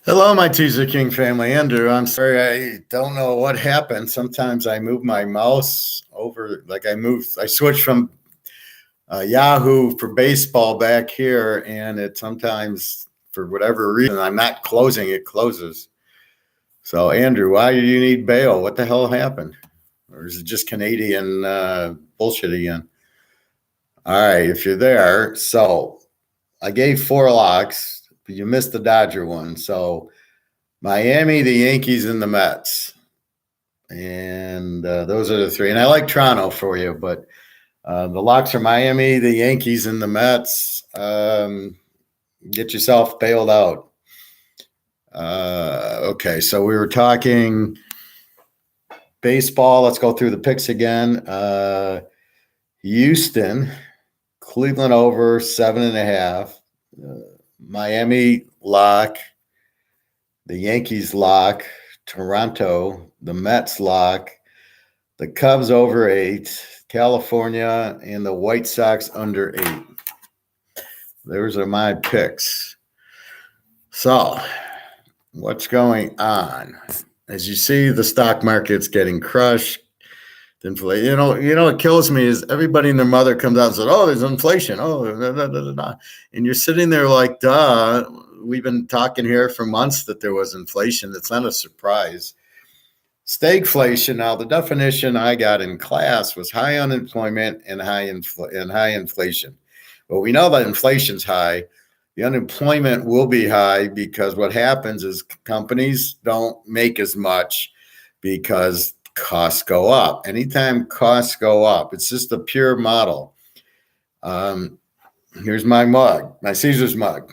Hello, my Teaserking family. Andrew, I'm sorry, I don't know what happened. Sometimes I move my mouse over, I switch from Yahoo for baseball back here, and it sometimes, for whatever reason, I'm not closing, it closes. So, Andrew, why do you need bail? What the hell happened? Or is it just Canadian bullshit again? All right, if you're there, so I gave four locks, but you missed the Dodger one. So, Miami, the Yankees, and the Mets. And those are the three. And I like Toronto for you, but the locks are Miami, the Yankees, and the Mets. Get yourself bailed out. Okay, so we were talking baseball. Let's go through the picks again. Houston, Cleveland over 7.5. Miami lock. The Yankees lock. Toronto, the Mets lock. The Cubs over 8, California, and the White Sox under 8. Those are my picks. So, what's going on? As you see, the stock market's getting crushed. Inflation. What kills me is everybody and their mother comes out and says, "Oh, there's inflation." Oh, da, da, da, da. And you're sitting there like, "Duh." We've been talking here for months that there was inflation. It's not a surprise. Stagflation. Now, the definition I got in class was high unemployment and high inflation. Well, we know that inflation's high. The unemployment will be high because what happens is companies don't make as much because costs go up. Anytime costs go up, it's just a pure model. Here's my mug, my Caesar's mug.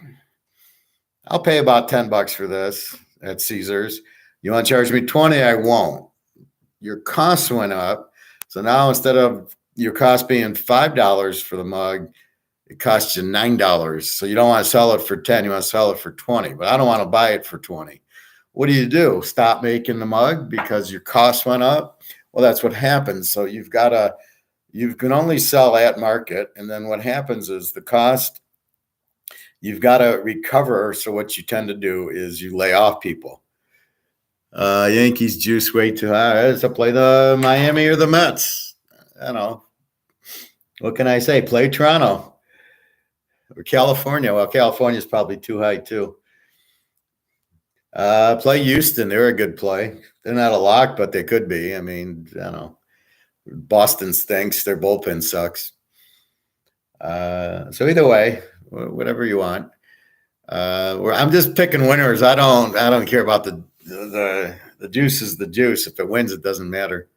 I'll pay about $10 for this at Caesar's. You want to charge me 20? I won't. Your costs went up. So now instead of your cost being $5 for the mug, it costs you $9. So you don't want to sell it for 10, you want to sell it for 20. But I don't want to buy it for 20. What do? Stop making the mug because your costs went up? Well, that's what happens. So you can only sell at market. And then what happens is the cost, you've got to recover. So what you tend to do is you lay off people. Yankees juice way too high. So play the Miami or the Mets. What can I say? Play Toronto or California. Well, California's probably too high too. Play Houston. They're a good play. They're not a lock, but they could be. I mean, Boston stinks. Their bullpen sucks. So either way, whatever you want. I'm just picking winners. I don't care about the juice is the juice. If it wins, it doesn't matter.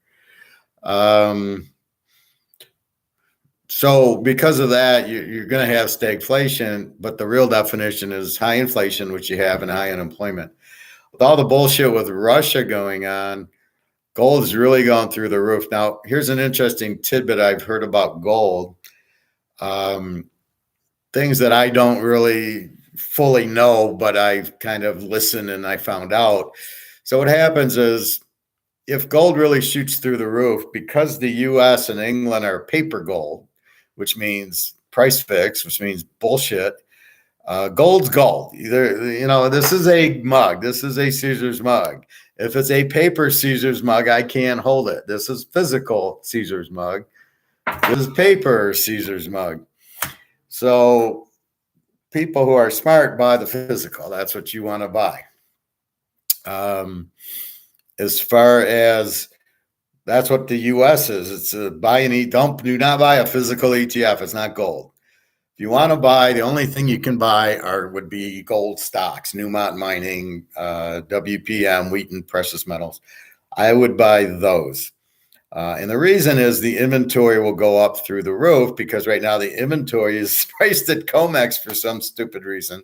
So because of that, you're going to have stagflation, but the real definition is high inflation, which you have, and high unemployment. With all the bullshit with Russia going on, gold is really going through the roof. Now, here's an interesting tidbit I've heard about gold. Things that I don't really fully know, but I've kind of listened and I found out. So what happens is if gold really shoots through the roof, because the US and England are paper gold, which means price fix, which means bullshit, gold's gold. This is a mug. This is a Caesar's mug. If it's a paper Caesar's mug, I can't hold it. This is physical Caesar's mug. This is paper Caesar's mug. So people who are smart buy the physical. That's what you want to buy. As far as that's what the U.S. is. It's a buy and eat. Do not buy a physical ETF. It's not gold. If you want to buy, the only thing you can buy would be gold stocks, Newmont Mining, WPM, Wheaton Precious Metals. I would buy those. And the reason is the inventory will go up through the roof because right now the inventory is priced at COMEX for some stupid reason.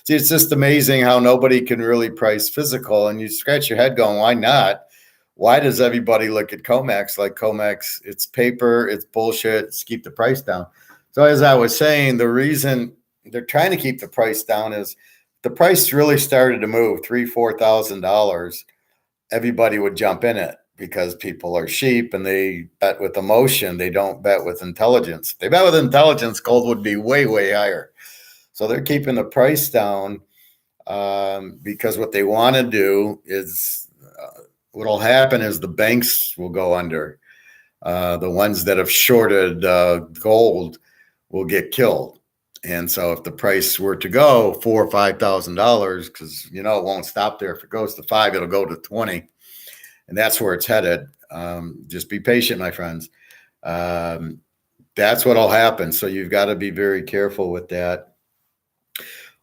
See, it's just amazing how nobody can really price physical. And you scratch your head going, why not? Why does everybody look at COMEX like COMEX? It's paper, it's bullshit, it's keep the price down. So as I was saying, the reason they're trying to keep the price down is the price really started to move $3,000, $4,000. Everybody would jump in it because people are sheep and they bet with emotion. They don't bet with intelligence. If they bet with intelligence, gold would be way, way higher. So they're keeping the price down. because what they want to do is what'll happen is the banks will go under. The ones that have shorted gold will get killed. And so if the price were to go $4,000 or $5,000, because it won't stop there. If it goes to 5, it'll go to 20, and that's where it's headed. Just be patient, my friends. That's what'll happen. So you've got to be very careful with that.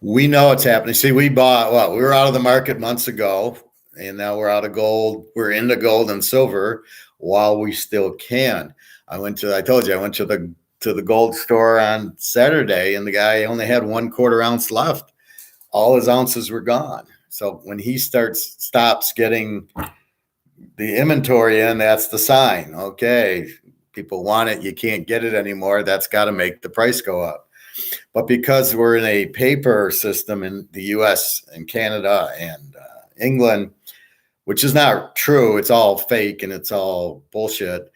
We know it's happening. See, we were out of the market months ago, and now we're out of gold. We're into gold and silver while we still can. I told you, I went to the gold store on Saturday, and the guy only had 1/4 ounce left. All his ounces were gone. So when he stops getting the inventory in, that's the sign. Okay, people want it. You can't get it anymore. That's got to make the price go up. But because we're in a paper system in the US and Canada and England, which is not true, it's all fake and it's all bullshit.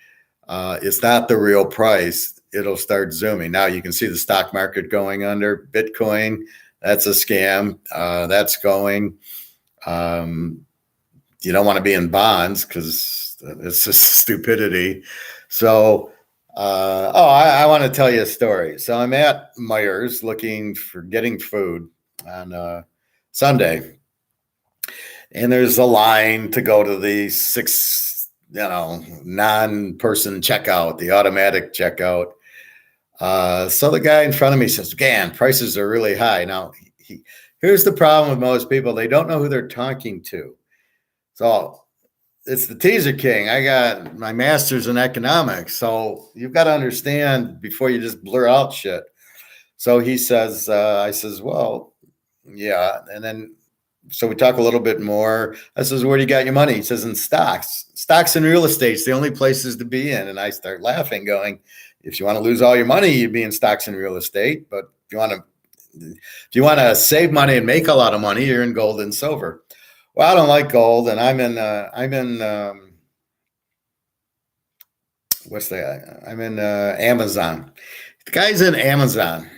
It's not the real price. It'll start zooming. Now you can see the stock market going under. Bitcoin, that's a scam. That's going. You don't want to be in bonds because it's just stupidity. So, I want to tell you a story. So I'm at Myers getting food on Sunday, and there's a line to go to the non-person checkout, the automatic checkout. So the guy in front of me says, "Man, prices are really high." Now, here's the problem with most people. They don't know who they're talking to. So it's the Teaserking. I got my master's in economics. So you've got to understand before you just blur out shit. So he says, I says, well, yeah. And then, so we talk a little bit more. I says, where do you got your money? He says, in stocks. Stocks and real estate's the only places to be in. And I start laughing, going, if you want to lose all your money, you'd be in stocks and real estate. But if you want to save money and make a lot of money, you're in gold and silver. Well, I don't like gold, and I'm in Amazon. The guy's in Amazon.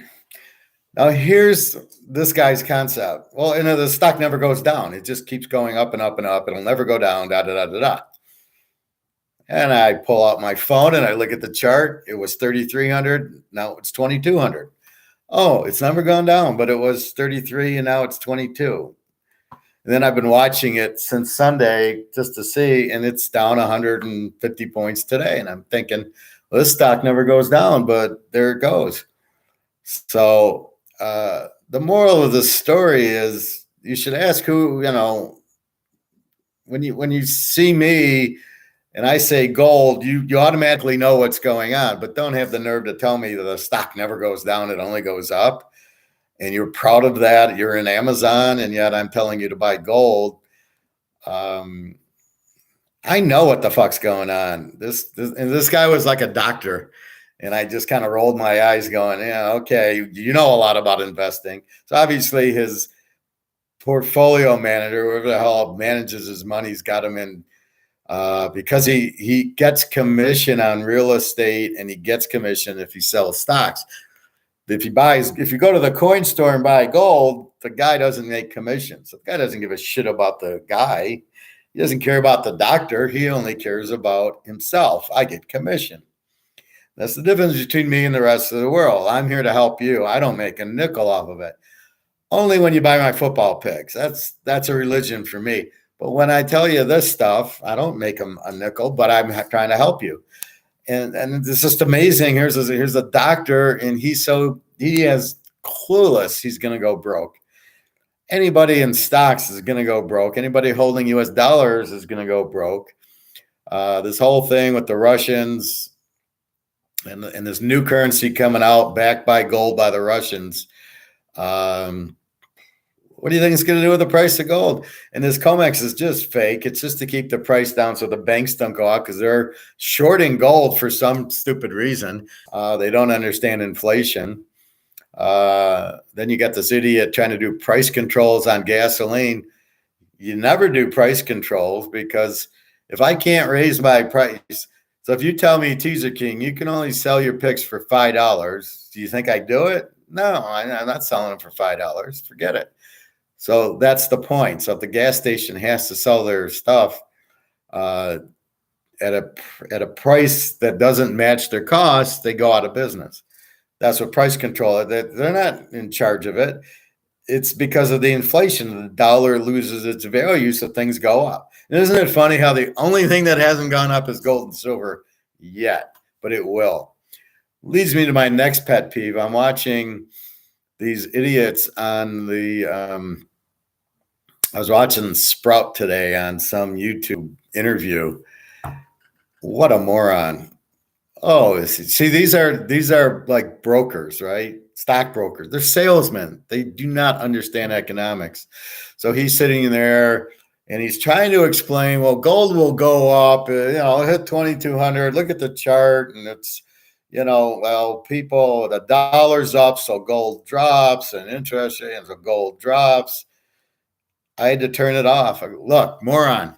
Now, here's this guy's concept. Well, the stock never goes down. It just keeps going up and up and up. It'll never go down, da, da, da, da, da. And I pull out my phone, and I look at the chart. It was 3,300. Now it's 2,200. Oh, it's never gone down, but it was 33, and now it's 22. And then I've been watching it since Sunday just to see, and it's down 150 points today. And I'm thinking, well, this stock never goes down, but there it goes. So the moral of the story is you should ask who, when you see me and I say gold, you automatically know what's going on, but don't have the nerve to tell me that the stock never goes down, it only goes up. And you're proud of that. You're in Amazon, and yet I'm telling you to buy gold. I know what the fuck's going on. This guy was like a doctor, and I just kind of rolled my eyes, going, "Yeah, okay, you know a lot about investing." So obviously, his portfolio manager, whoever the hell manages his money's got him in because he gets commission on real estate, and he gets commission if he sells stocks. If you go to the coin store and buy gold, the guy doesn't make commissions. The guy doesn't give a shit about the guy. He doesn't care about the doctor. He only cares about himself. I get commission. That's the difference between me and the rest of the world. I'm here to help you. I don't make a nickel off of it. Only when you buy my football picks. That's a religion for me. But when I tell you this stuff, I don't make them a nickel, but I'm trying to help you. And it's just amazing. Here's a doctor, and he has clueless. He's going to go broke. Anybody in stocks is going to go broke. Anybody holding U.S. dollars is going to go broke. This whole thing with the Russians and this new currency coming out backed by gold by the Russians. What do you think it's going to do with the price of gold? And this COMEX is just fake. It's just to keep the price down so the banks don't go out because they're shorting gold for some stupid reason. They don't understand inflation. Then you got this idiot trying to do price controls on gasoline. You never do price controls because if I can't raise my price, so if you tell me, Teaserking, you can only sell your picks for $5, do you think I do it? No, I'm not selling them for $5. Forget it. So that's the point. So if the gas station has to sell their stuff uh, at a price that doesn't match their costs, they go out of business. That's what price control. They're not in charge of it. It's because of the inflation. The dollar loses its value, so things go up. And isn't it funny how the only thing that hasn't gone up is gold and silver yet, but it will. Leads me to my next pet peeve. I'm watching these idiots on the. I was watching Sprout today on some YouTube interview. What a moron! Oh, see, these are like brokers, right? Stockbrokers. They're salesmen. They do not understand economics. So he's sitting there and he's trying to explain, well, gold will go up, hit 2,200. Look at the chart, and it's, well, people, the dollar's up, so gold drops, and interest rates, so gold drops. I had to turn it off. Look, moron.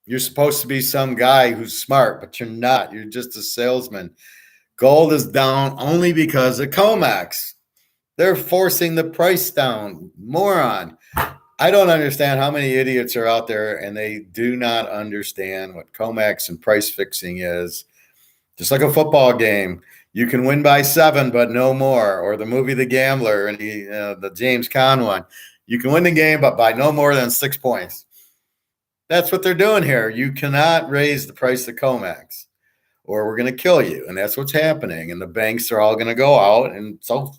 You're supposed to be some guy who's smart, but you're not. You're just a salesman. Gold is down only because of COMEX. They're forcing the price down. Moron. I don't understand how many idiots are out there and they do not understand what COMEX and price fixing is. Just like a football game. You can win by 7, but no more. Or the movie The Gambler and the James Caan one. You can win the game, but by no more than 6 points. That's what they're doing here. You cannot raise the price of COMEX or we're going to kill you. And that's what's happening. And the banks are all going to go out. And so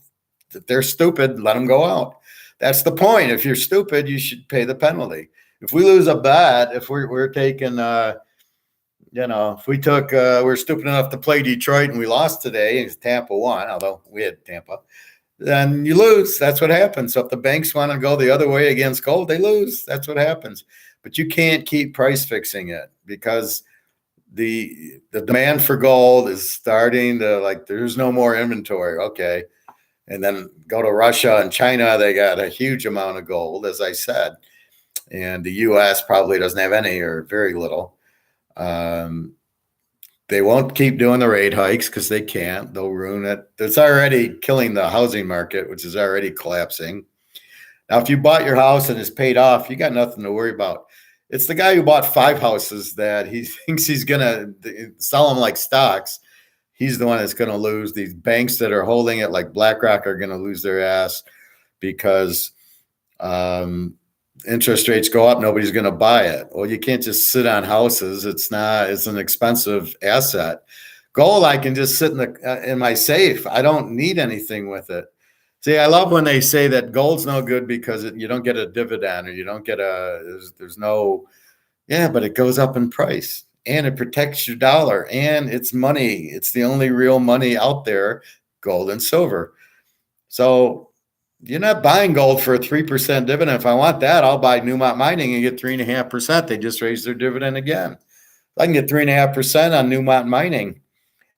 if they're stupid, let them go out. That's the point. If you're stupid, you should pay the penalty. If we lose a bet, if we're taking, if we took, we're stupid enough to play Detroit and we lost today and Tampa won, although we had Tampa, then you lose. That's what happens. So if the banks want to go the other way against gold, they lose. That's what happens. But you can't keep price fixing it because the demand for gold is starting to there's no more inventory. Okay. And then go to Russia and China. They got a huge amount of gold, as I said. And the U.S. probably doesn't have any or very little. They won't keep doing the rate hikes because they can't. They'll ruin it. It's already killing the housing market, which is already collapsing. Now, if you bought your house and it's paid off, you got nothing to worry about. It's the guy who bought 5 houses that he thinks he's going to sell them like stocks. He's the one that's going to lose. These banks that are holding it like BlackRock are going to lose their ass because interest rates go up. Nobody's going to buy it. Well, you can't just sit on houses. It's an expensive asset. Gold, I can just sit in my safe. I don't need anything with it. See, I love when they say that gold's no good because you don't get a dividend or you don't get there's no, but it goes up in price and it protects your dollar and it's money. It's the only real money out there, gold and silver. So you're not buying gold for a 3% dividend. If I want that, I'll buy Newmont Mining and get 3.5%. They just raised their dividend again. If I can get 3.5% on Newmont Mining,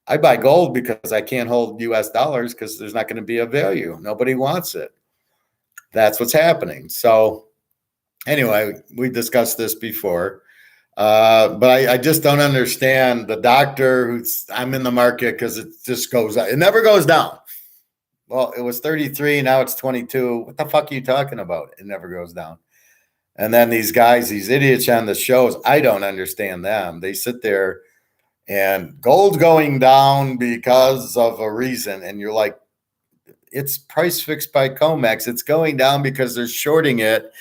I buy gold because I can't hold U.S. dollars because there's not going to be a value. Nobody wants it. That's what's happening. So anyway, we discussed this before, but I just don't understand the doctor I'm in the market because it just goes up. It never goes down. Well, it was 33. Now it's 22. What the fuck are you talking about? It never goes down. And then these guys, these idiots on the shows, I don't understand them. They sit there and gold's going down because of a reason. And you're like, it's price fixed by COMEX. It's going down because they're shorting it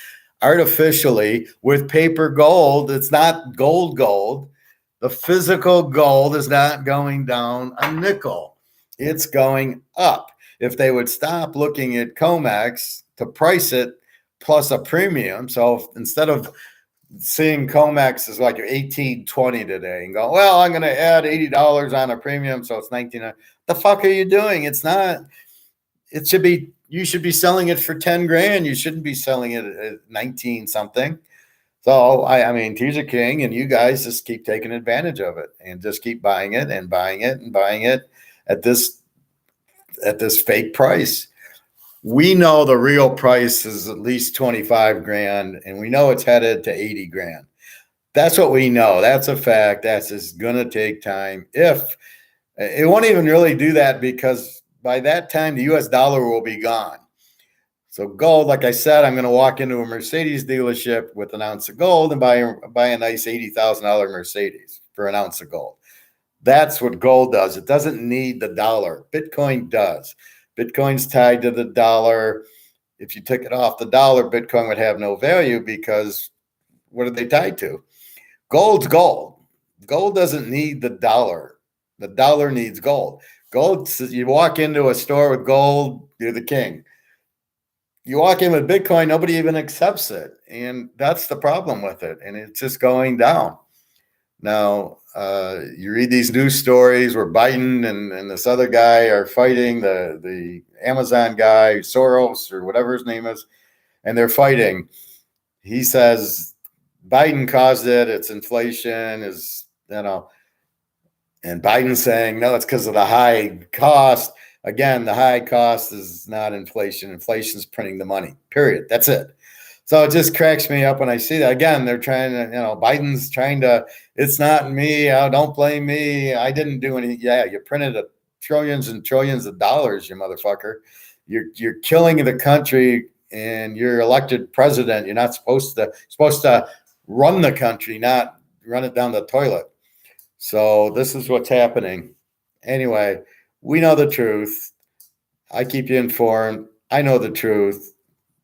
artificially with paper gold. It's not gold. The physical gold is not going down a nickel. It's going up. If they would stop looking at COMEX to price it plus a premium. So instead of seeing COMEX is like $18.20 today and go, well, I'm going to add $80 on a premium. So it's $19. The fuck are you doing? It's not, you should be selling it for 10 grand. You shouldn't be selling it at 19 something. So I mean, Teaserking and you guys just keep taking advantage of it and just keep buying it and buying it and buying it at this fake price. We know the real price is at least 25 grand and we know it's headed to 80 grand. That's what we know. That's a fact. That's just going to take time. If it won't even really do that because by that time the US dollar will be gone. So gold, like I said, I'm going to walk into a Mercedes dealership with an ounce of gold and buy a nice $80,000 Mercedes for an ounce of gold. That's what gold does. It doesn't need the dollar. Bitcoin does. Bitcoin's tied to the dollar. If you took it off the dollar, Bitcoin would have no value because what are they tied to? Gold's gold. Gold doesn't need the dollar. The dollar needs gold. Gold, you walk into a store with gold, you're the king. You walk in with Bitcoin, nobody even accepts it. And that's the problem with it. And it's just going down. Now, you read these news stories where Biden and this other guy are fighting, the Amazon guy, Soros, or whatever his name is, and they're fighting. He says Biden caused it. It's inflation, and Biden's saying, no, it's because of the high cost. Again, the high cost is not inflation. Inflation is printing the money, period. That's it. So it just cracks me up when I see that. Again, they're trying to, Biden's trying to, it's not me. Don't blame me. I didn't do anything. Yeah, you printed trillions and trillions of dollars, you motherfucker. You're killing the country, and you're elected president. You're not supposed to run the country, not run it down the toilet. So this is what's happening. Anyway, we know the truth. I keep you informed. I know the truth.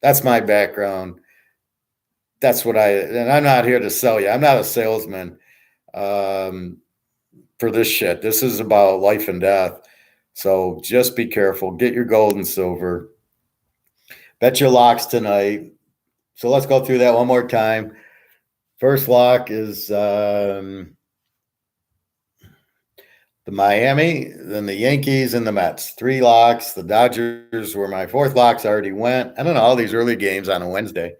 That's my background. That's what and I'm not here to sell you. I'm not a salesman for this shit. This is about life and death. So just be careful. Get your gold and silver. Bet your locks tonight. So let's go through that one more time. First lock is the Miami, then the Yankees, and the Mets. 3 locks. The Dodgers were my 4th locks. I already went. I don't know, all these early games on a Wednesday.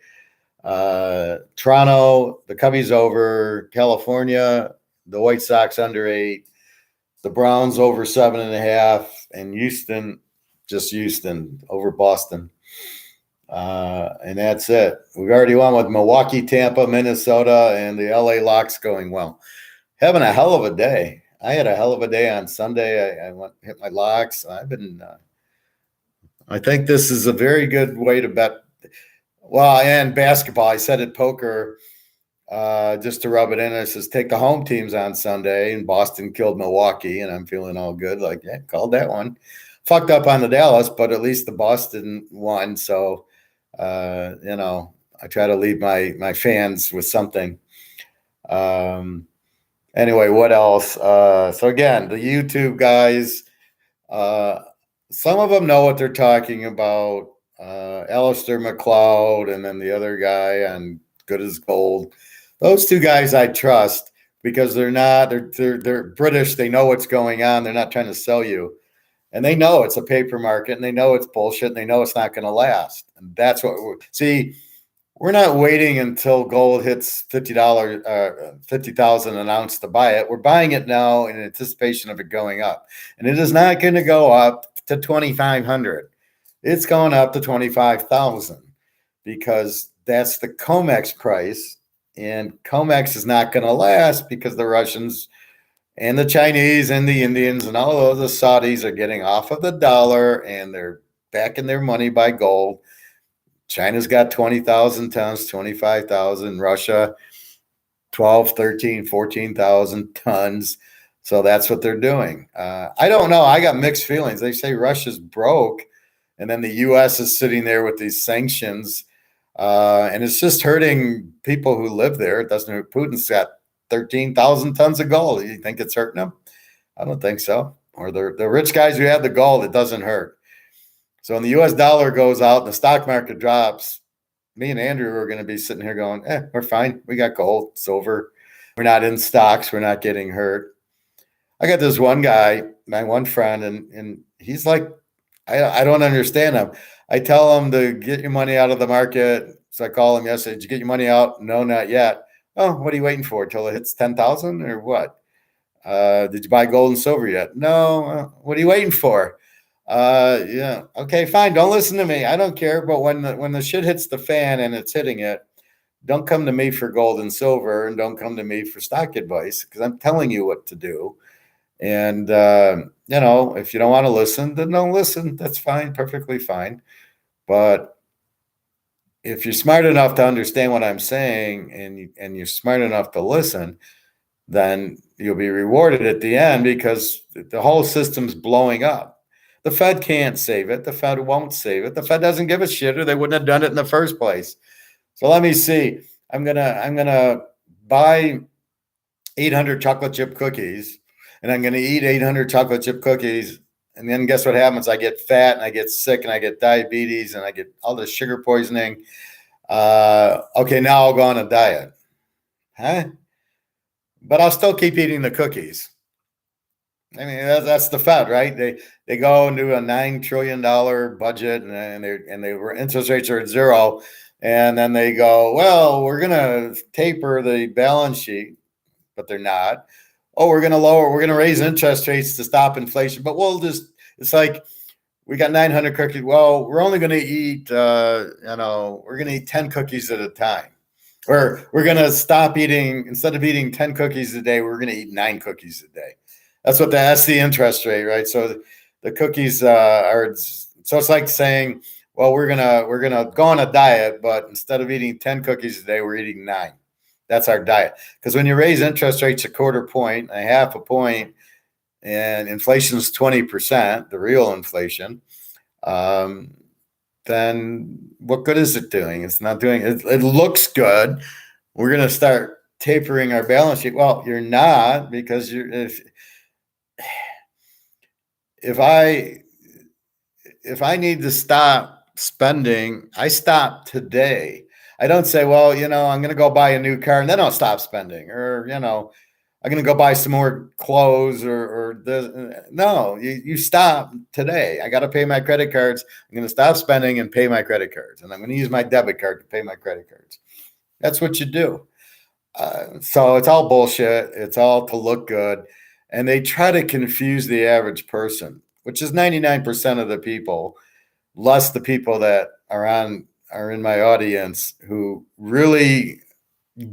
Toronto, the Cubbies over. California, the White Sox under 8. The Browns over 7.5. And Houston over Boston. And that's it. We've already won with Milwaukee, Tampa, Minnesota, and the LA locks going well. Having a hell of a day. I had a hell of a day on Sunday. I hit my locks. I think this is a very good way to bet. Well, and basketball. I said at poker, just to rub it in, I says, take the home teams on Sunday, and Boston killed Milwaukee, and I'm feeling all good. Like, yeah, called that one. Fucked up on the Dallas, but at least the Boston won. So, I try to leave my fans with something. Anyway, what else? So again, the YouTube guys, some of them know what they're talking about. Alistair McLeod and then the other guy on Good as Gold. Those 2 guys I trust because they're British. They know what's going on. They're not trying to sell you. And they know it's a paper market, and they know it's bullshit, and they know it's not going to last. And that's what we're not waiting until gold hits $50,000 an ounce to buy it. We're buying it now in anticipation of it going up. And it is not going to go up to 2,500. It's going up to 25,000 because that's the COMEX price. And COMEX is not going to last because the Russians and the Chinese and the Indians and all of the Saudis are getting off of the dollar, and they're backing their money by gold. China's got 20,000 tons, 25,000. Russia, 12, 13, 14,000 tons. So that's what they're doing. I don't know. I got mixed feelings. They say Russia's broke, and then the U.S. is sitting there with these sanctions, and it's just hurting people who live there. It doesn't hurt. Putin's got 13,000 tons of gold. You think it's hurting them? I don't think so. Or the rich guys who have the gold, it doesn't hurt. So when the U.S. dollar goes out and the stock market drops, me and Andrew are going to be sitting here going, we're fine. We got gold, silver. We're not in stocks. We're not getting hurt. I got this one guy, my one friend, and he's like, I don't understand him. I tell him to get your money out of the market. So I call him yesterday. Did you get your money out? No, not yet. Oh, what are you waiting for? Till it hits 10,000 or what? Did you buy gold and silver yet? No. What are you waiting for? Yeah. Okay, fine. Don't listen to me. I don't care. But when the shit hits the fan and it's hitting it, don't come to me for gold and silver, and don't come to me for stock advice, because I'm telling you what to do. And, if you don't want to listen, then don't listen. That's fine. Perfectly fine. But if you're smart enough to understand what I'm saying and you're smart enough to listen, then you'll be rewarded at the end because the whole system's blowing up. The Fed can't save it. The Fed won't save it. The Fed doesn't give a shit, or they wouldn't have done it in the first place. So let me see. I'm gonna buy 800 chocolate chip cookies, and I'm gonna eat 800 chocolate chip cookies. And then guess what happens? I get fat and I get sick and I get diabetes and I get all this sugar poisoning. Okay, now I'll go on a diet. Huh? But I'll still keep eating the cookies. I mean, that's the Fed, right? They go and do a $9 trillion budget, and they were interest rates are at zero, and then they go, well, we're gonna taper the balance sheet, but they're not. Oh, we're gonna raise interest rates to stop inflation, but we'll just it's like we got 900 cookies. Well, we're only gonna eat, we're gonna eat 10 cookies at a time. Or we're going to stop eating, instead of eating 10 cookies a day, we're going to eat 9 cookies a day. That's the interest rate, right? So the cookies so it's like saying, well, we're gonna go on a diet, but instead of eating 10 cookies a day, we're eating 9. That's our diet. Because when you raise interest rates a quarter point, a half a point, and inflation is 20%, the real inflation, then what good is it doing? It's not doing it. It looks good. We're going to start tapering our balance sheet. Well, you're not, because if I need to stop spending, I stop today. I don't say, well, I'm going to go buy a new car and then I'll stop spending, or I'm going to go buy some more clothes or this. No, you stop today. I got to pay my credit cards. I'm going to stop spending and pay my credit cards. And I'm going to use my debit card to pay my credit cards. That's what you do. So it's all bullshit. It's all to look good. And they try to confuse the average person, which is 99% of the people, less the people that are in my audience who really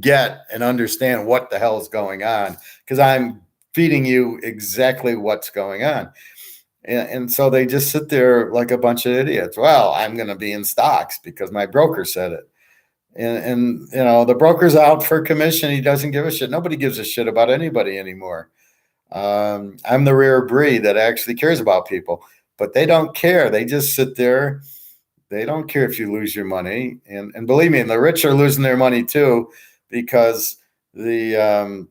get and understand what the hell is going on, because I'm feeding you exactly what's going on. And so they just sit there like a bunch of idiots. Well, I'm going to be in stocks because my broker said it. And the broker's out for commission. He doesn't give a shit. Nobody gives a shit about anybody anymore. I'm the rare breed that actually cares about people, but they don't care. They just sit there. They don't care if you lose your money. And believe me, and the rich are losing their money too, because the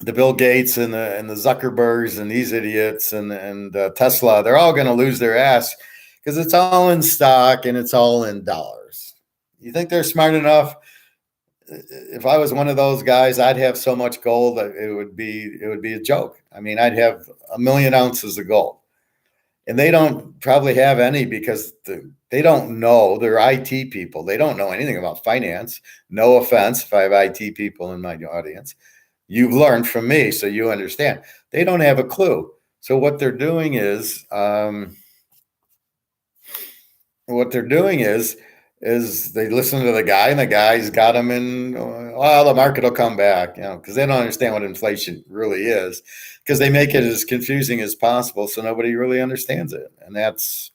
Bill Gates and the Zuckerbergs and these idiots and Tesla, they're all going to lose their ass because it's all in stock and it's all in dollars. You think they're smart enough? If I was one of those guys, I'd have so much gold that it would be a joke. I mean, I'd have 1,000,000 ounces of gold, and they don't probably have any because they don't know. They're IT people. They don't know anything about finance. No offense if I have IT people in my audience. You've learned from me, so you understand. They don't have a clue. So what they're doing is they listen to the guy, and the guy's got them in. Well, the market will come back, because they don't understand what inflation really is, because they make it as confusing as possible, so nobody really understands it, and that's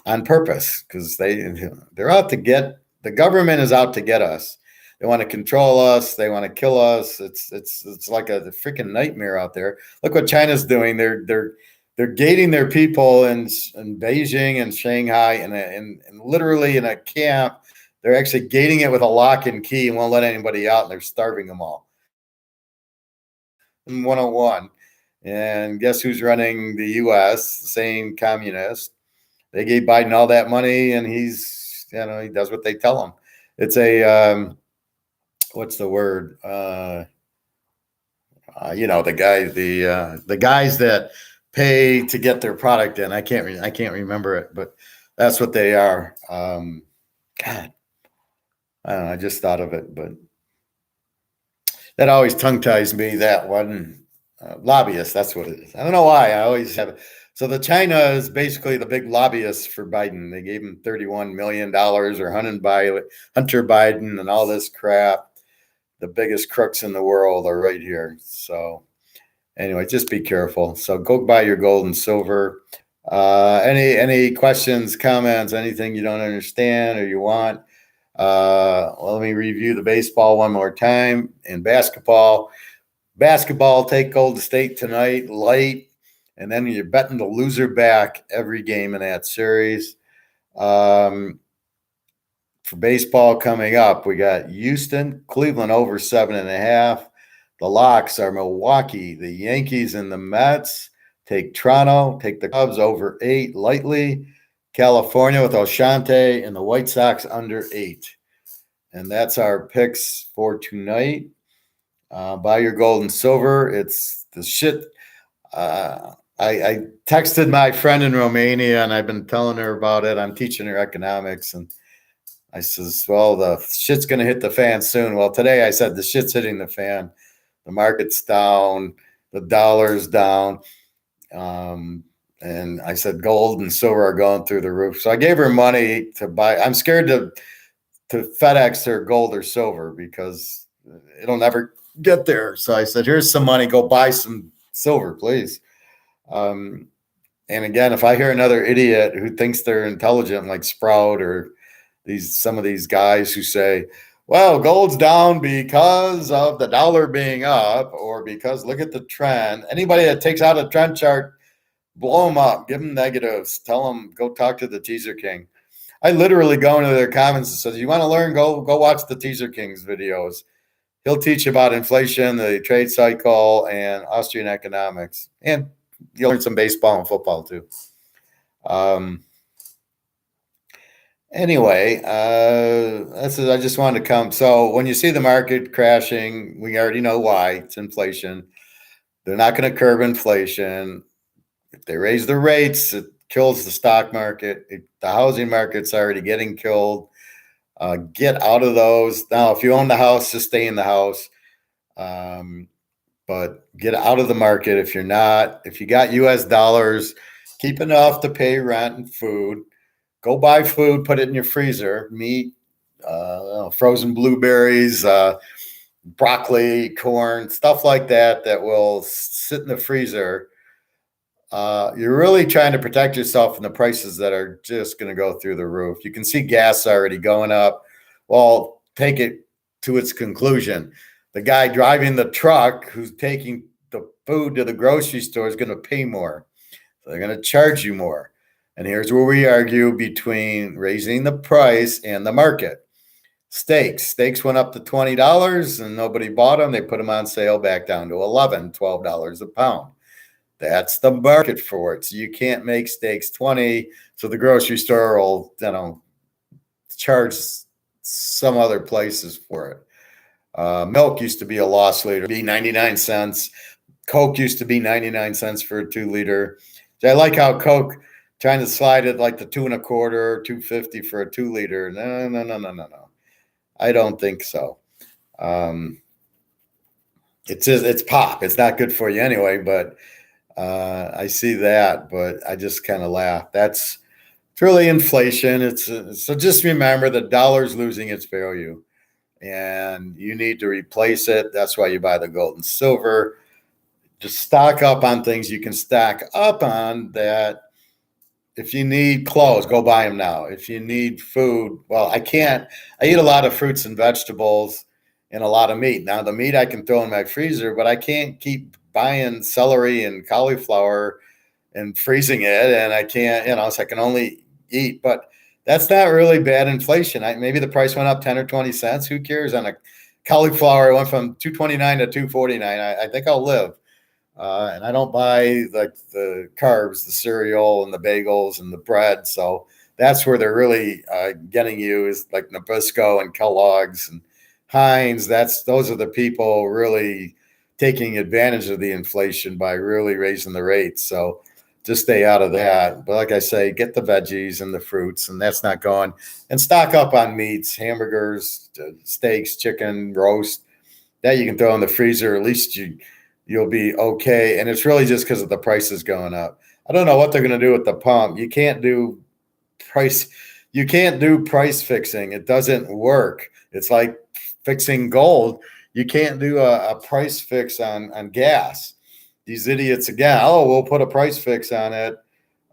on purpose, because they're out to get. The government is out to get us. They want to control us. They want to kill us. It's like a freaking nightmare out there. Look what China's doing. They're gating their people in Beijing and Shanghai, and literally in a camp. They're actually gating it with a lock and key and won't let anybody out, and they're starving them all. 101. And guess who's running the U.S.? The same communist. They gave Biden all that money, and he does what they tell him. It's a what's the word? The guys that pay to get their product in. I can't remember it, but that's what they are. God, I don't know. I just thought of it, but that always tongue ties me. That one, lobbyist. That's what it is. I don't know why. I always have it. So the China is basically the big lobbyist for Biden. They gave him $31 million, or Hunter Biden, and all this crap. The biggest crooks in the world are right here. So anyway, just be careful. So go buy your gold and silver. Any questions, comments, anything you don't understand or you want, Let me review the baseball one more time. In basketball, take Golden State tonight, light, and then you're betting the loser back every game in that series. For baseball coming up, we got Houston, Cleveland over 7.5. The locks are Milwaukee, the Yankees, and the Mets. Take Toronto, take the Cubs over 8 lightly. California with O'Shante and the White Sox under 8. And that's our picks for tonight. Buy your gold and silver. It's the shit. I texted my friend in Romania, and I've been telling her about it. I'm teaching her economics, and I says, well, the shit's going to hit the fan soon. Well, today I said the shit's hitting the fan. The market's down. The dollar's down. And I said gold and silver are going through the roof. So I gave her money to buy. I'm scared to FedEx her gold or silver because it'll never get there. So I said, here's some money. Go buy some silver, please. And again, if I hear another idiot who thinks they're intelligent like Sprout or some of these guys who say, well, gold's down because of the dollar being up or because look at the trend. Anybody that takes out a trend chart, blow them up, give them negatives, tell them, go talk to the Teaserking. I literally go into their comments and says, you want to learn, go watch the Teaserking's videos. He'll teach you about inflation, the trade cycle, and Austrian economics. And you'll learn some baseball and football too. Anyway, I just wanted to come. So when you see the market crashing, we already know why. It's inflation. They're not going to curb inflation. If they raise the rates, it kills the stock market. The housing market's already getting killed. Get out of those. Now, if you own the house, just stay in the house. But get out of the market if you're not. If you got U.S. dollars, keep enough to pay rent and food. Go buy food, put it in your freezer, meat, frozen blueberries, broccoli, corn, stuff like that will sit in the freezer. You're really trying to protect yourself from the prices that are just going to go through the roof. You can see gas already going up. Well, take it to its conclusion. The guy driving the truck who's taking the food to the grocery store is going to pay more. So they're going to charge you more. And here's where we argue between raising the price and the market. Steaks went up to $20 and nobody bought them. They put them on sale back down to $11, $12 a pound. That's the market for it. So you can't make steaks 20. So the grocery store will, charge some other places for it. Milk used to be a loss leader, be 99 cents. Coke used to be 99 cents for a 2 liter. So I like how Coke trying to slide it like the 2.25, 250 for a 2 liter. No. I don't think so. It's pop. It's not good for you anyway, but I see that, but I just kind of laugh. It's really inflation. So just remember the dollar's losing its value and you need to replace it. That's why you buy the gold and silver. Just stock up on things you can stack up on that. If you need clothes, go buy them now. If you need food, well, I eat a lot of fruits and vegetables and a lot of meat. Now, the meat I can throw in my freezer, but I can't keep buying celery and cauliflower and freezing it. And I can't, so I can only eat. But that's not really bad inflation. Maybe the price went up 10 or 20 cents. Who cares? On a cauliflower, it went from $2.29 to $2.49. I think I'll live. And I don't buy like the carbs, the cereal and the bagels and the bread. So that's where they're really getting you is like Nabisco and Kellogg's and Heinz. Those are the people really taking advantage of the inflation by really raising the rates. So just stay out of that. But like I say, get the veggies and the fruits, and that's not going. And stock up on meats, hamburgers, steaks, chicken, roast. That you can throw in the freezer. At least you'll be okay. And it's really just because of the prices going up. I don't know what they're going to do with the pump. You can't do price fixing. It doesn't work. It's like fixing gold. You can't do a price fix on gas. These idiots again, we'll put a price fix on it.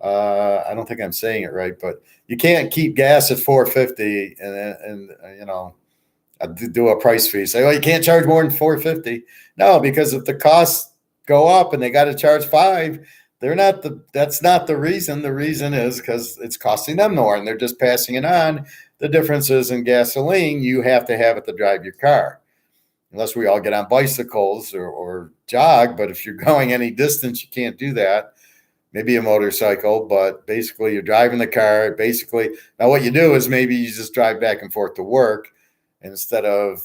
I don't think I'm saying it right, but you can't keep gas at 450 and do a price fee. Say, oh, you can't charge more than 450. No, because if the costs go up and they got to charge five, they're not the. That's not the reason. The reason is because it's costing them more, and they're just passing it on. The difference is in gasoline, you have to have it to drive your car, unless we all get on bicycles or jog. But if you're going any distance, you can't do that. Maybe a motorcycle, but basically you're driving the car. Basically, now what you do is maybe you just drive back and forth to work. Instead of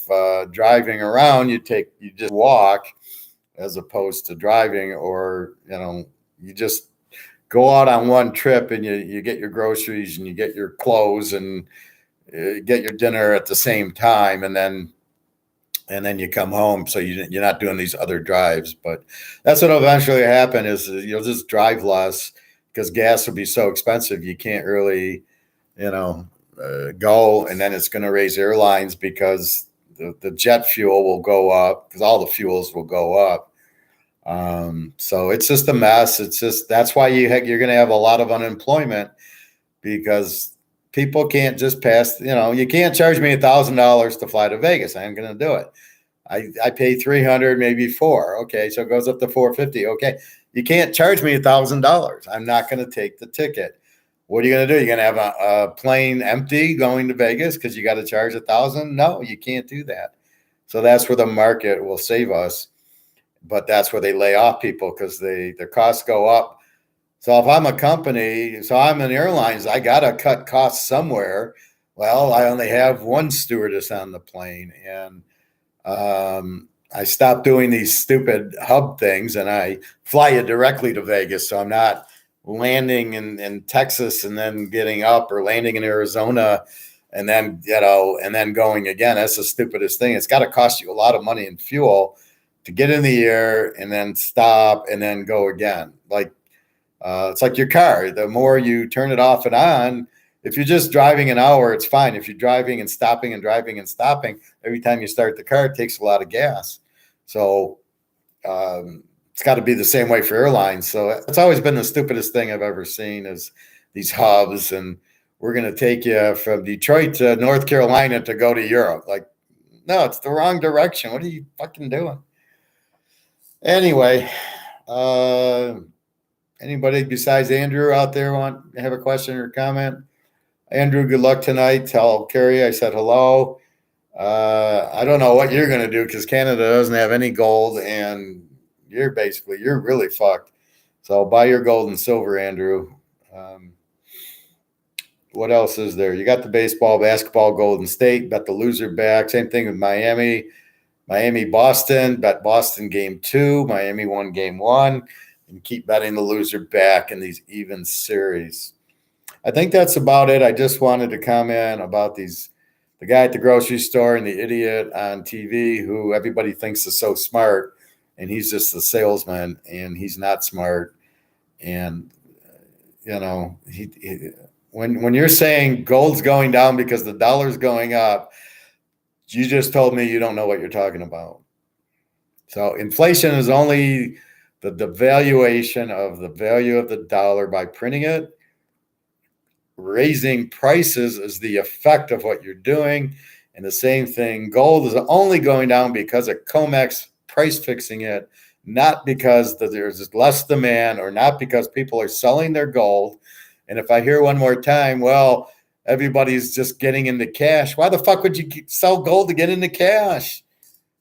driving around, you just walk as opposed to driving, or you just go out on one trip and you get your groceries and you get your clothes and get your dinner at the same time, and then you come home. So you're not doing these other drives. But that's what will eventually happen is you'll just drive less because gas will be so expensive. You can't really, go, and then it's going to raise airlines because the jet fuel will go up because all the fuels will go up. So it's just a mess. It's just that's why you're going to have a lot of unemployment because people can't just pass. You can't charge me $1,000 to fly to Vegas. I ain't going to do it. I pay 300, maybe four. Okay, so it goes up to 450. Okay, you can't charge me $1,000. I'm not going to take the ticket. What are you going to do? You're going to have a plane empty going to Vegas because you got to charge 1,000? No, you can't do that. So that's where the market will save us. But that's where they lay off people because their costs go up. So if I'm a company, so I'm in airlines, I got to cut costs somewhere. Well, I only have one stewardess on the plane, and I stopped doing these stupid hub things, and I fly you directly to Vegas. So I'm not landing in Texas and then getting up, or landing in Arizona and then, and then going again. That's the stupidest thing. It's got to cost you a lot of money in fuel to get in the air and then stop and then go again. Like, it's like your car. The more you turn it off and on, if you're just driving an hour, it's fine. If you're driving and stopping and driving and stopping, every time you start the car, it takes a lot of gas. So it's got to be the same way for airlines. So it's always been the stupidest thing I've ever seen is these hubs. And we're going to take you from Detroit to North Carolina to go to Europe. Like, no, it's the wrong direction. What are you fucking doing? Anyway, anybody besides Andrew out there want to have a question or comment? Andrew, good luck tonight. Tell Carrie I said hello. I don't know what you're going to do because Canada doesn't have any gold, and you're really fucked. So buy your gold and silver, Andrew. What else is there? You got the baseball, basketball, Golden State. Bet the loser back. Same thing with Miami. Miami, Boston. Bet Boston game 2. Miami won game 1. And keep betting the loser back in these even series. I think that's about it. I just wanted to comment about the guy at the grocery store and the idiot on TV who everybody thinks is so smart, and he's just a salesman, and he's not smart. And when you're saying gold's going down because the dollar's going up, you just told me you don't know what you're talking about. So inflation is only the devaluation of the value of the dollar by printing it. Raising prices is the effect of what you're doing. And the same thing, gold is only going down because of COMEX price fixing it, not because there's less demand or not because people are selling their gold. And if I hear one more time, well, everybody's just getting into cash. Why the fuck would you sell gold to get into cash?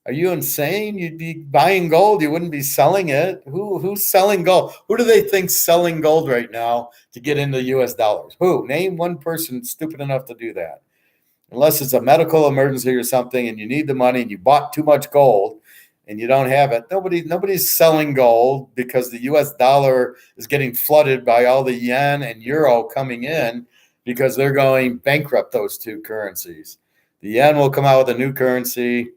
Are you insane? You'd be buying gold. You wouldn't be selling it. Who's selling gold? Who do they think's selling gold right now to get into US dollars? Who? Name one person stupid enough to do that. Unless it's a medical emergency or something and you need the money and you bought too much gold and you don't have it. Nobody's selling gold because the US dollar is getting flooded by all the yen and euro coming in because they're going bankrupt, those two currencies. The yen will come out with a new currency.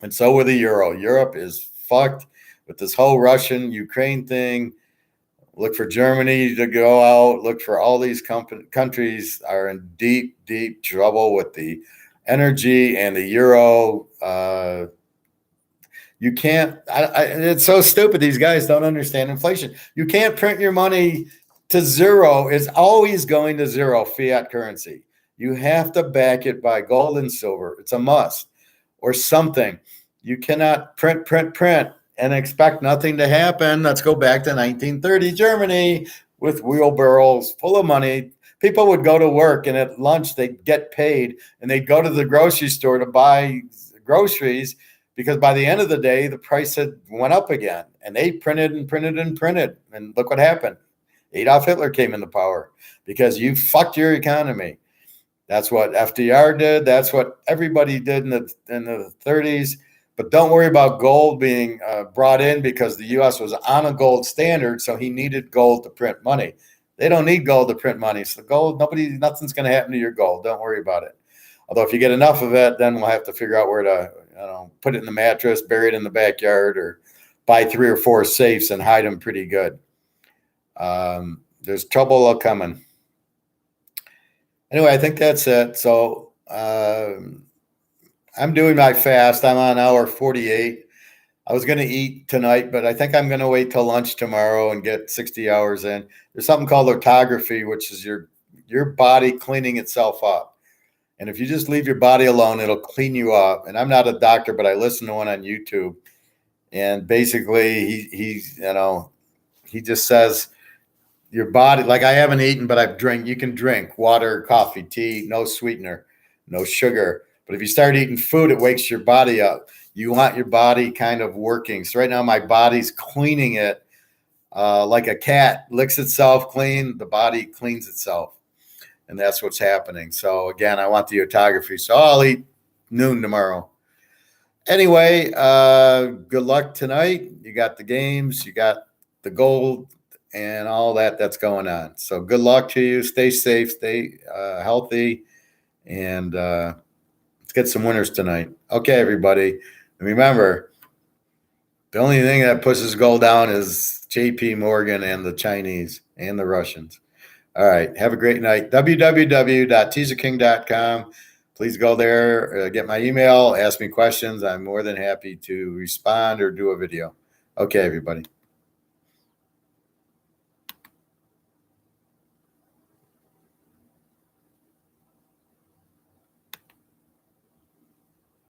And so will the euro. Europe is fucked with this whole Russian-Ukraine thing. Look for Germany to go out. Look for all these countries are in deep, deep trouble with the energy and the euro. You can't. It's so stupid. These guys don't understand inflation. You can't print your money to zero is always going to zero, fiat currency. You have to back it by gold and silver. It's a must, or something. You cannot print and expect nothing to happen. Let's go back to 1930 Germany with wheelbarrows full of money. People would go to work, and at lunch they'd get paid, and they'd go to the grocery store to buy groceries, because by the end of the day, the price had went up again, and they printed and printed and printed. And look what happened. Adolf Hitler came into power because you fucked your economy. That's what FDR did. That's what everybody did in the 30s. But don't worry about gold being brought in, because the U.S. was on a gold standard, so he needed gold to print money. They don't need gold to print money. So gold, nothing's going to happen to your gold. Don't worry about it. Although if you get enough of it, then we'll have to figure out where to, put it in the mattress, bury it in the backyard, or buy 3 or 4 safes and hide them pretty good. There's trouble coming. Anyway, I think that's it. So I'm doing my fast. I'm on hour 48. I was going to eat tonight, but I think I'm going to wait till lunch tomorrow and get 60 hours in. There's something called autography, which is your body cleaning itself up. And if you just leave your body alone, it'll clean you up. And I'm not a doctor, but I listen to one on YouTube. And basically, he just says your body, like, I haven't eaten, but you can drink water, coffee, tea, no sweetener, no sugar. But if you start eating food, it wakes your body up. You want your body kind of working. So right now my body's cleaning it like a cat licks itself clean. The body cleans itself. And that's what's happening. So again, I want the autography. So I'll eat noon tomorrow. Anyway, good luck tonight. You got the games, you got the gold, and all that's going on. So good luck to you. Stay safe, stay healthy, and let's get some winners tonight. Okay, everybody. And remember, the only thing that pushes gold down is JP Morgan and the Chinese and the Russians. All right. Have a great night. www.teaserking.com. Please go there, get my email, ask me questions. I'm more than happy to respond or do a video. Okay, everybody.